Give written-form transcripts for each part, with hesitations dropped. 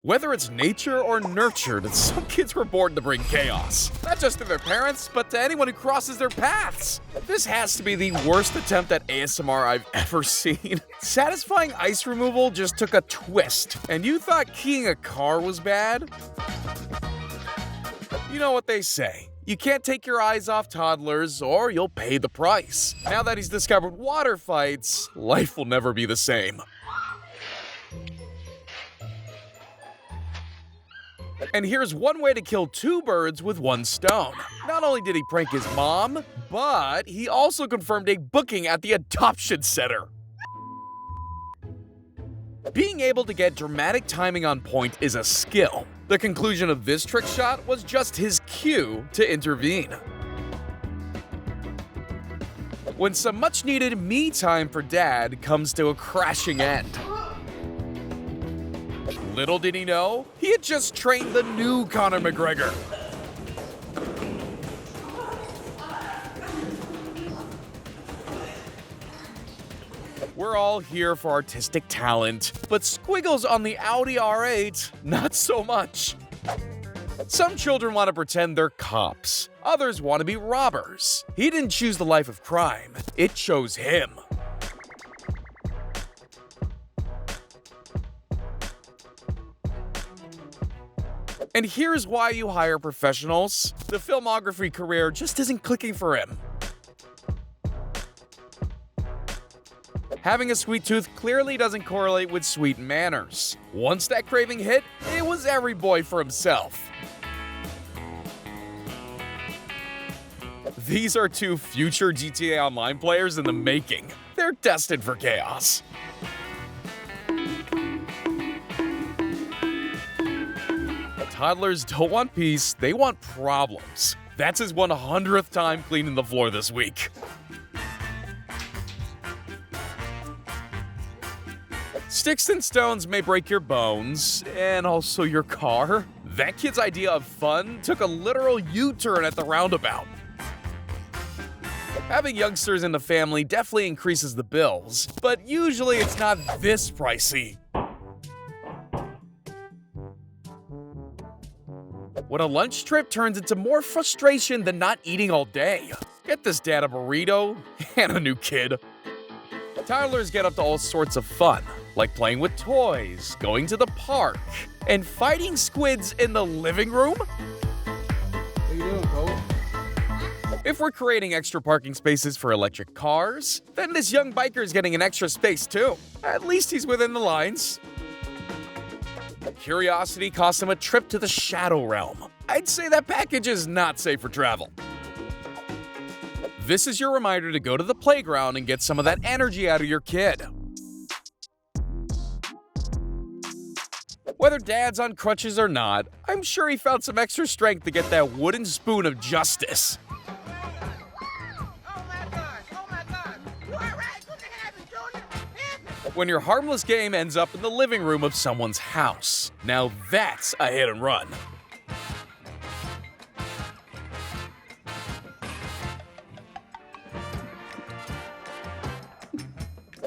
Whether it's nature or nurtured, some kids were born to bring chaos. Not just to their parents, but to anyone who crosses their paths. This has to be the worst attempt at ASMR I've ever seen. Satisfying ice removal just took a twist, and you thought keying a car was bad? You know what they say. You can't take your eyes off toddlers, or you'll pay the price. Now that he's discovered water fights, life will never be the same. And here's one way to kill two birds with one stone. Not only did he prank his mom, but he also confirmed a booking at the adoption center. Being able to get dramatic timing on point is a skill. The conclusion of this trick shot was just his cue to intervene. When some much-needed me time for Dad comes to a crashing end. Little did he know, he had just trained the new Conor McGregor. We're all here for artistic talent, but squiggles on the Audi R8, not so much. Some children want to pretend they're cops, others want to be robbers. He didn't choose the life of crime, it chose him. And here's why you hire professionals. The filmography career just isn't clicking for him. Having a sweet tooth clearly doesn't correlate with sweet manners. Once that craving hit, it was every boy for himself. These are two future GTA Online players in the making. They're destined for chaos. Toddlers don't want peace, they want problems. That's his 100th time cleaning the floor this week. Sticks and stones may break your bones, and also your car. That kid's idea of fun took a literal U-turn at the roundabout. Having youngsters in the family definitely increases the bills, but usually it's not this pricey. When a lunch trip turns into more frustration than not eating all day. Get this dad a burrito and a new kid. Toddlers get up to all sorts of fun, like playing with toys, going to the park, and fighting squids in the living room? What you doing, Cole? If we're creating extra parking spaces for electric cars, then this young biker is getting an extra space too. At least he's within the lines. Curiosity cost him a trip to the Shadow Realm. I'd say that package is not safe for travel. This is your reminder to go to the playground and get some of that energy out of your kid. Whether Dad's on crutches or not, I'm sure he found some extra strength to get that wooden spoon of justice. When your harmless game ends up in the living room of someone's house. Now that's a hit and run.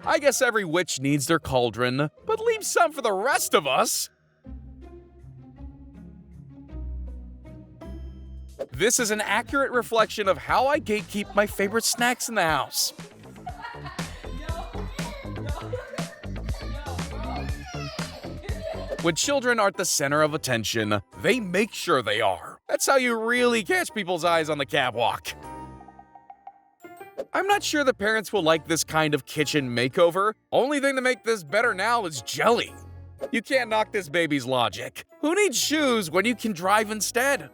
I guess every witch needs their cauldron, but leave some for the rest of us. This is an accurate reflection of how I gatekeep my favorite snacks in the house. When children aren't the center of attention, they make sure they are. That's how you really catch people's eyes on the catwalk. I'm not sure the parents will like this kind of kitchen makeover. Only thing to make this better now is jelly. You can't knock this baby's logic. Who needs shoes when you can drive instead?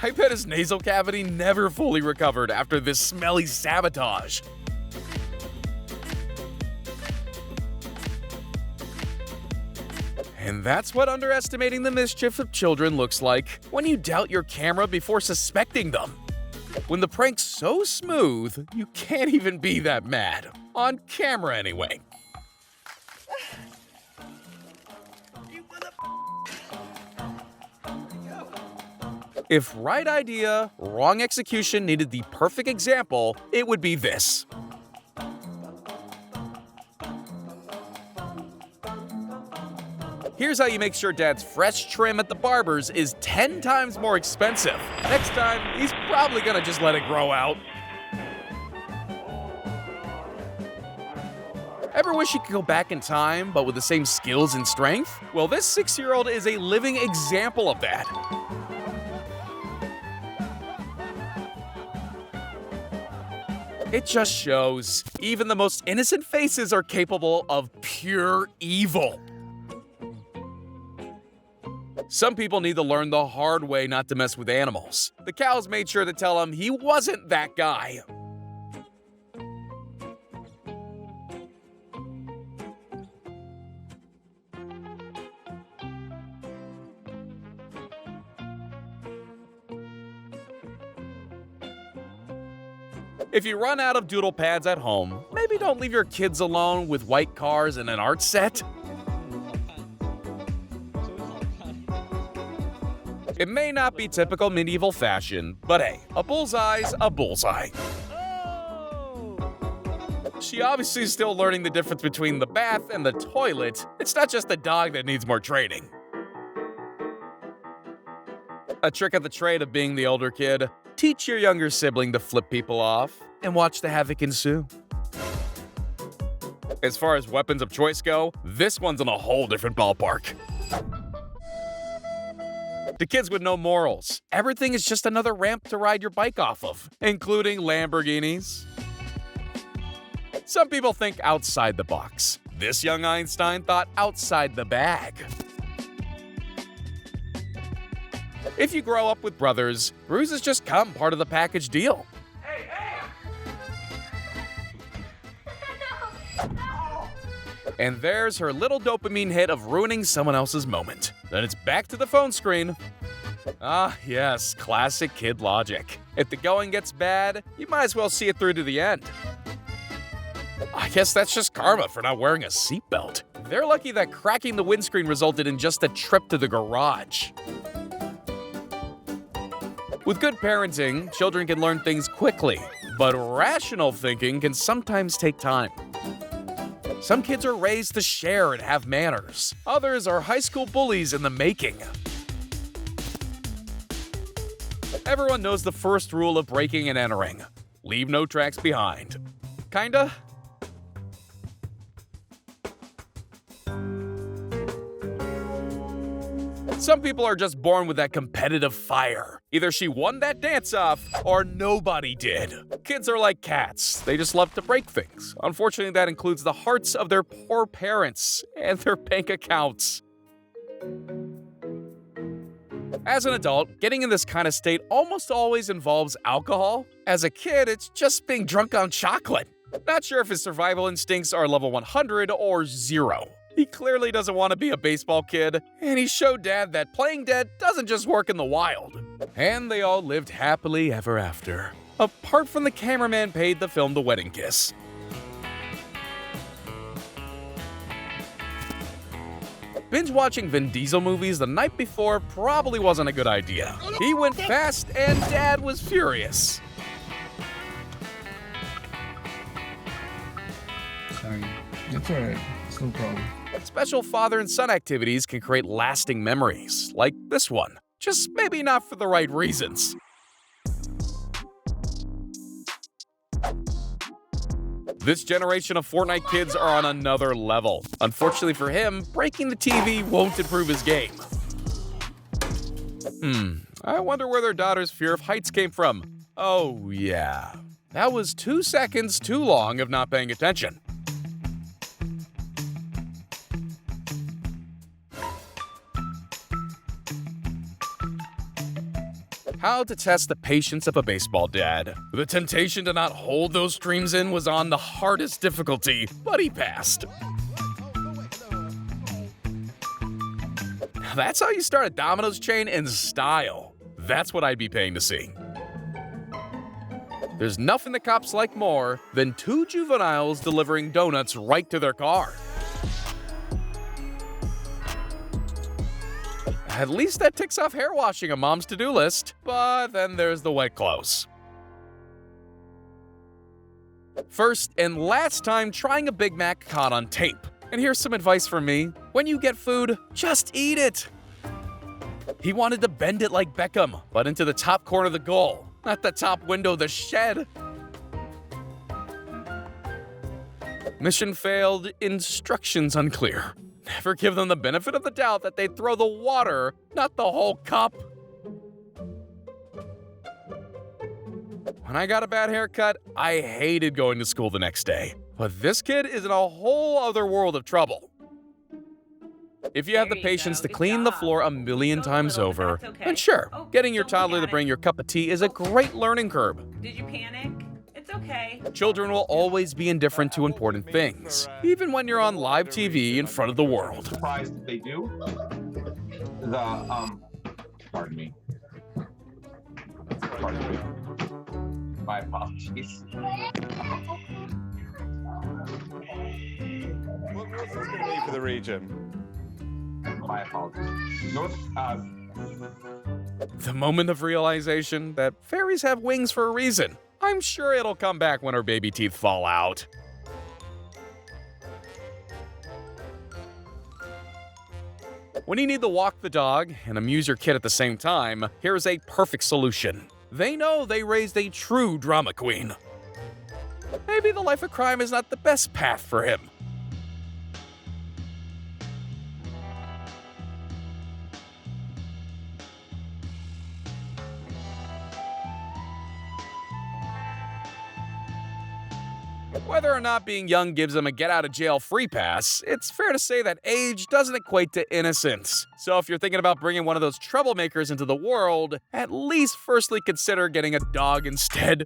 I bet his nasal cavity never fully recovered after this smelly sabotage. And that's what underestimating the mischief of children looks like when you doubt your camera before suspecting them. When the prank's so smooth, you can't even be that mad. On camera, anyway. If right idea, wrong execution needed the perfect example, it would be this. Here Here's how you make sure dad's fresh trim at the barber's is 10 times more expensive. Next time, he's probably gonna just let it grow out. Ever wish you could go back in time, but with the same skills and strength? Well, this 6-year-old is a living example of that. It just shows even the most innocent faces are capable of pure evil. Some people need to learn the hard way not to mess with animals. The cows made sure to tell him he wasn't that guy. If you run out of doodle pads at home, maybe don't leave your kids alone with white cars and an art set. It may not be typical medieval fashion, but hey, a bullseye's a bullseye. She obviously is still learning the difference between the bath and the toilet. It's not just the dog that needs more training. A trick of the trade of being the older kid: teach your younger sibling to flip people off and watch the havoc ensue. As far as weapons of choice go, this one's in a whole different ballpark. To kids with no morals, everything is just another ramp to ride your bike off of, including Lamborghinis. Some people think outside the box. This young Einstein thought outside the bag. If you grow up with brothers, bruises just come part of the package deal. And there's her little dopamine hit of ruining someone else's moment. Then it's back to the phone screen. Ah, yes, classic kid logic. If the going gets bad, you might as well see it through to the end. I guess that's just karma for not wearing a seatbelt. They're lucky that cracking the windscreen resulted in just a trip to the garage. With good parenting, children can learn things quickly, but rational thinking can sometimes take time. Some kids are raised to share and have manners. Others are high school bullies in the making. Everyone knows the first rule of breaking and entering: leave no tracks behind. Kinda? Some people are just born with that competitive fire. Either she won that dance-off, or nobody did. Kids are like cats. They just love to break things. Unfortunately, that includes the hearts of their poor parents and their bank accounts. As an adult, getting in this kind of state almost always involves alcohol. As a kid, it's just being drunk on chocolate. Not sure if his survival instincts are level 100 or 0. He clearly doesn't want to be a baseball kid, and he showed Dad that playing dead doesn't just work in the wild. And they all lived happily ever after. Apart from the cameraman paid the film the wedding kiss. Binge-watching Vin Diesel movies the night before probably wasn't a good idea. He went fast and Dad was furious. Sorry. That's alright. It's no problem. Special father and son activities can create lasting memories, like this one. Just maybe not for the right reasons. This generation of Fortnite kids are on another level. Unfortunately for him, breaking the TV won't improve his game. I wonder where their daughter's fear of heights came from. Oh yeah, that was 2 seconds too long of not paying attention. How to test the patience of a baseball dad. The temptation to not hold those dreams in was on the hardest difficulty, but he passed. That's how you start a Domino's chain in style. That's what I'd be paying to see. There's nothing the cops like more than 2 juveniles delivering donuts right to their car. At least that ticks off hair washing a mom's to-do list. But then there's the wet clothes. First and last time trying a Big Mac caught on tape. And here's some advice from me. When you get food, just eat it. He wanted to bend it like Beckham, but into the top corner of the goal, not the top window of the shed. Mission failed, instructions unclear. Never give them the benefit of the doubt that they'd throw the water, not the whole cup. When I got a bad haircut, I hated going to school the next day. But this kid is in a whole other world of trouble. If you have the patience to clean the floor a million times over, then sure, getting your toddler to bring your cup of tea is a great learning curve. Did you panic? It's okay. Children will always be indifferent to important things, even when you're on live TV in front of the world. Surprised if they do. Pardon me. Pardon me. My apologies. What's this going to be for the region? My apologies. The moment of realization that fairies have wings for a reason. I'm sure it'll come back when her baby teeth fall out. When you need to walk the dog and amuse your kid at the same time, here's a perfect solution. They know they raised a true drama queen. Maybe the life of crime is not the best path for him. Whether or not being young gives him a get-out-of-jail-free pass, it's fair to say that age doesn't equate to innocence. So if you're thinking about bringing one of those troublemakers into the world, at least firstly consider getting a dog instead.